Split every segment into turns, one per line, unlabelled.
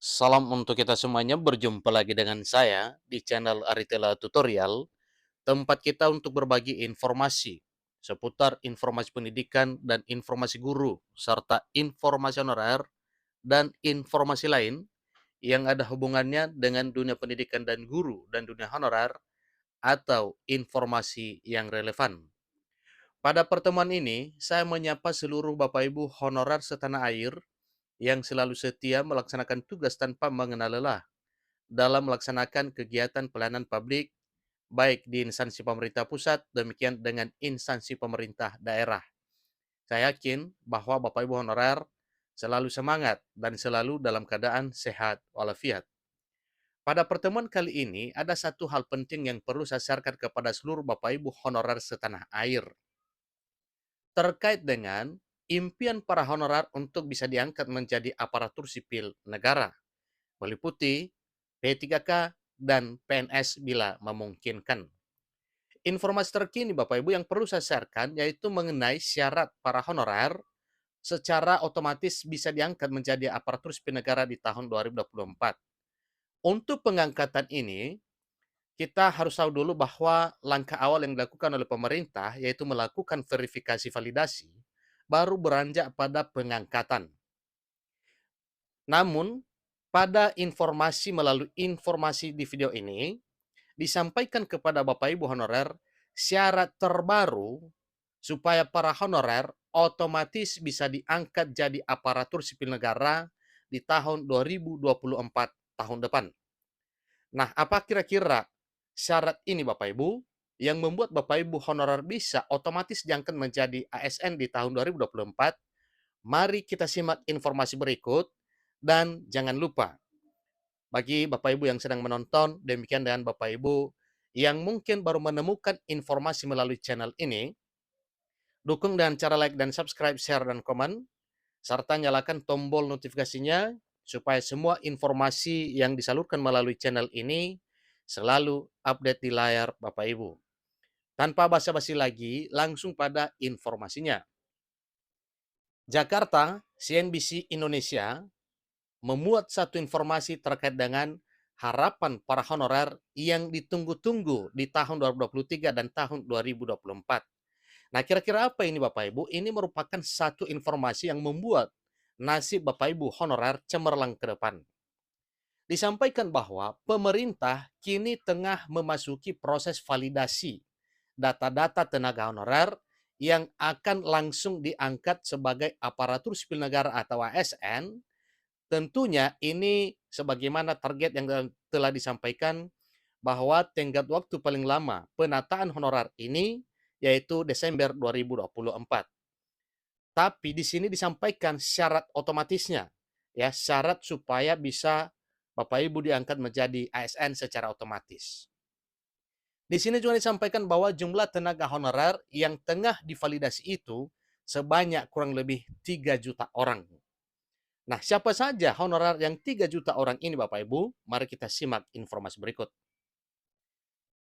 Salam untuk kita semuanya, berjumpa lagi dengan saya di channel Aritela Tutorial, tempat kita untuk berbagi informasi seputar informasi pendidikan dan informasi guru, serta informasi honorer dan informasi lain yang ada hubungannya dengan dunia pendidikan dan guru dan dunia honorer atau informasi yang relevan. Pada pertemuan ini, saya menyapa seluruh Bapak Ibu honorer setanah air yang selalu setia melaksanakan tugas tanpa mengenal lelah dalam melaksanakan kegiatan pelayanan publik, baik di instansi pemerintah pusat, demikian dengan instansi pemerintah daerah. Saya yakin bahwa Bapak Ibu honorer selalu semangat dan selalu dalam keadaan sehat walafiat. Pada pertemuan kali ini, ada satu hal penting yang perlu saya sharekan kepada seluruh Bapak Ibu honorer setanah air. Terkait dengan impian para honorer untuk bisa diangkat menjadi aparatur sipil negara, meliputi P3K dan PNS bila memungkinkan. Informasi terkini Bapak Ibu yang perlu saya sharekan yaitu mengenai syarat para honorer secara otomatis bisa diangkat menjadi aparatur sipil negara di tahun 2024. Untuk pengangkatan ini, kita harus tahu dulu bahwa langkah awal yang dilakukan oleh pemerintah yaitu melakukan verifikasi validasi, baru beranjak pada pengangkatan. Namun, pada informasi melalui informasi di video ini, disampaikan kepada Bapak Ibu honorer syarat terbaru supaya para honorer otomatis bisa diangkat jadi aparatur sipil negara di tahun 2024 tahun depan. Nah, apa kira-kira syarat ini Bapak Ibu yang membuat Bapak Ibu honorer bisa otomatis diangkat menjadi ASN di tahun 2024? Mari kita simak informasi berikut dan jangan lupa bagi Bapak Ibu yang sedang menonton, demikian dengan Bapak Ibu yang mungkin baru menemukan informasi melalui channel ini, dukung dengan cara like dan subscribe, share, dan komen, serta nyalakan tombol notifikasinya supaya semua informasi yang disalurkan melalui channel ini selalu update di layar Bapak Ibu. Tanpa basa-basi lagi, langsung pada informasinya. Jakarta, CNBC Indonesia memuat satu informasi terkait dengan harapan para honorer yang ditunggu-tunggu di tahun 2023 dan tahun 2024. Nah, kira-kira apa ini Bapak Ibu? Ini merupakan satu informasi yang membuat nasib Bapak Ibu honorer cemerlang ke depan. Disampaikan bahwa pemerintah kini tengah memasuki proses validasi data-data tenaga honorer yang akan langsung diangkat sebagai aparatur sipil negara atau ASN. Tentunya ini sebagaimana target yang telah disampaikan bahwa tenggat waktu paling lama penataan honorer ini yaitu Desember 2024. Tapi di sini disampaikan syarat otomatisnya, ya, syarat supaya bisa Bapak Ibu diangkat menjadi ASN secara otomatis. Di sini juga disampaikan bahwa jumlah tenaga honorer yang tengah divalidasi itu sebanyak kurang lebih 3 juta orang. Nah, siapa saja honorer yang 3 juta orang ini Bapak Ibu? Mari kita simak informasi berikut.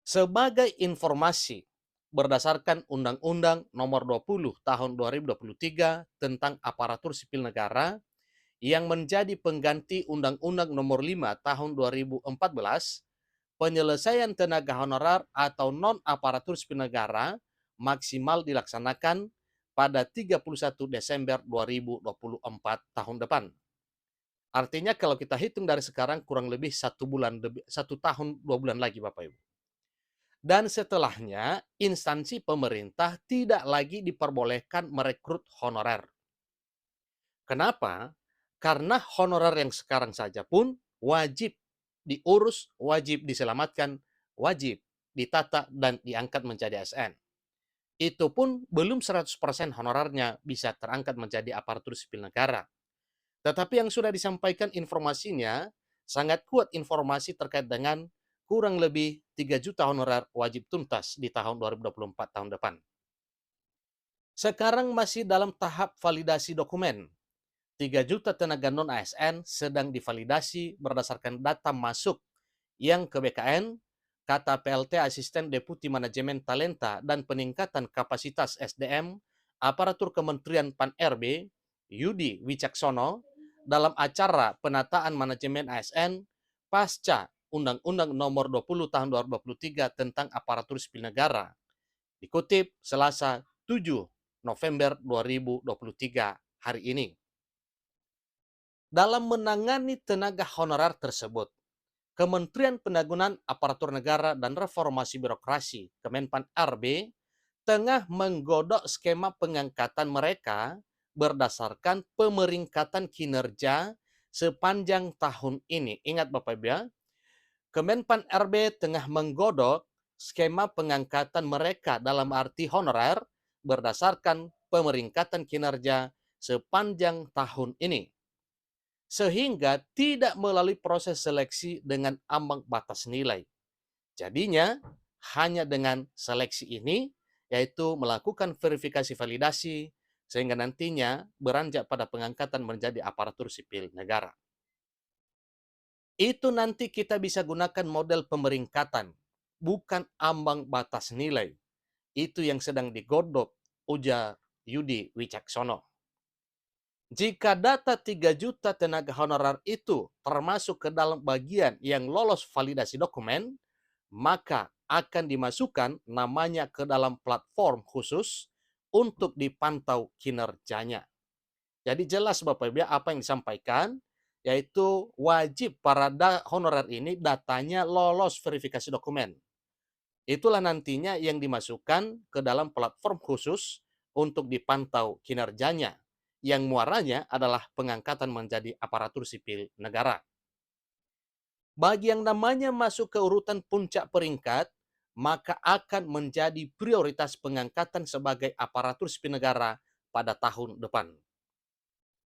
Sebagai informasi, berdasarkan Undang-Undang Nomor 20 Tahun 2023 tentang Aparatur Sipil Negara yang menjadi pengganti Undang-Undang Nomor 5 Tahun 2014, penyelesaian tenaga honorer atau non-aparatur sipil negara maksimal dilaksanakan pada 31 Desember 2024 tahun depan. Artinya kalau kita hitung dari sekarang kurang lebih 1 tahun 2 bulan lagi Bapak Ibu. Dan setelahnya instansi pemerintah tidak lagi diperbolehkan merekrut honorer. Kenapa? Karena honorer yang sekarang saja pun wajib diurus, wajib diselamatkan, wajib ditata dan diangkat menjadi ASN. Itu pun belum 100% honorernya bisa terangkat menjadi aparatur sipil negara. Tetapi yang sudah disampaikan informasinya, sangat kuat informasi terkait dengan kurang lebih 3 juta honorer wajib tuntas di tahun 2024 tahun depan. Sekarang masih dalam tahap validasi dokumen. 3 juta tenaga non-ASN sedang divalidasi berdasarkan data masuk yang ke BKN, kata PLT Asisten Deputi Manajemen Talenta dan Peningkatan Kapasitas SDM, Aparatur Kementerian Pan-RB, Yudi Wicaksono, dalam acara penataan manajemen ASN pasca Undang-Undang Nomor 20 Tahun 2023 tentang Aparatur Sipil Negara. Dikutip Selasa 7 November 2023 hari ini. Dalam menangani tenaga honorer tersebut, Kementerian Pendagunan Aparatur Negara dan Reformasi Birokrasi Kemenpan RB tengah menggodok skema pengangkatan mereka berdasarkan pemeringkatan kinerja sepanjang tahun ini. Ingat Bapak Ibu ya, Kemenpan RB tengah menggodok skema pengangkatan mereka dalam arti honorer berdasarkan pemeringkatan kinerja sepanjang tahun ini, sehingga tidak melalui proses seleksi dengan ambang batas nilai. Jadinya, hanya dengan seleksi ini, yaitu melakukan verifikasi validasi, sehingga nantinya beranjak pada pengangkatan menjadi aparatur sipil negara. Itu nanti kita bisa gunakan model pemeringkatan, bukan ambang batas nilai. Itu yang sedang digodok, ujar Yudi Wicaksono. Jika data 3 juta tenaga honorer itu termasuk ke dalam bagian yang lolos validasi dokumen, maka akan dimasukkan namanya ke dalam platform khusus untuk dipantau kinerjanya. Jadi jelas Bapak Ibu apa yang disampaikan, yaitu wajib para honorer ini datanya lolos verifikasi dokumen. Itulah nantinya yang dimasukkan ke dalam platform khusus untuk dipantau kinerjanya, yang muaranya adalah pengangkatan menjadi aparatur sipil negara. Bagi yang namanya masuk ke urutan puncak peringkat, maka akan menjadi prioritas pengangkatan sebagai aparatur sipil negara pada tahun depan.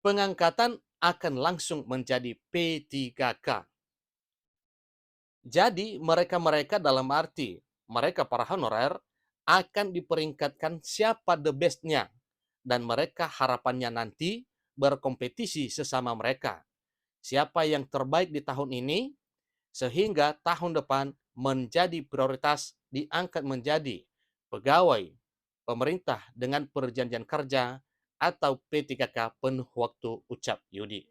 Pengangkatan akan langsung menjadi P3K. Jadi mereka-mereka dalam arti, mereka para honorer akan diperingkatkan siapa the best-nya. Dan mereka harapannya nanti berkompetisi sesama mereka. Siapa yang terbaik di tahun ini, sehingga tahun depan menjadi prioritas diangkat menjadi pegawai pemerintah dengan perjanjian kerja atau P3K penuh waktu, ucap Yudi.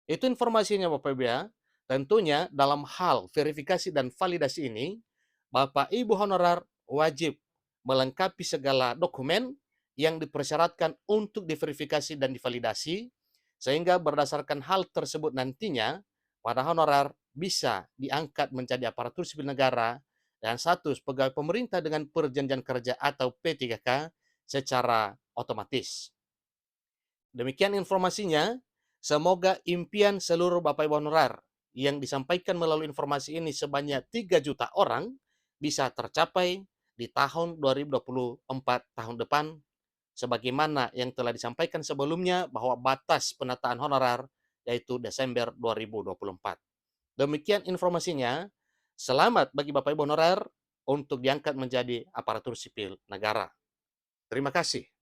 Itu informasinya Bapak Ibu ya. Tentunya dalam hal verifikasi dan validasi ini, Bapak Ibu honorer wajib melengkapi segala dokumen yang dipersyaratkan untuk diverifikasi dan divalidasi, sehingga berdasarkan hal tersebut nantinya, para honorer bisa diangkat menjadi aparatur sipil negara dan status pegawai pemerintah dengan perjanjian kerja atau P3K secara otomatis. Demikian informasinya. Semoga impian seluruh Bapak Ibu honorer yang disampaikan melalui informasi ini sebanyak 3 juta orang bisa tercapai di tahun 2024 tahun depan, sebagaimana yang telah disampaikan sebelumnya bahwa batas penataan honorer yaitu Desember 2024. Demikian informasinya. Selamat bagi Bapak Ibu honorer untuk diangkat menjadi aparatur sipil negara. Terima kasih.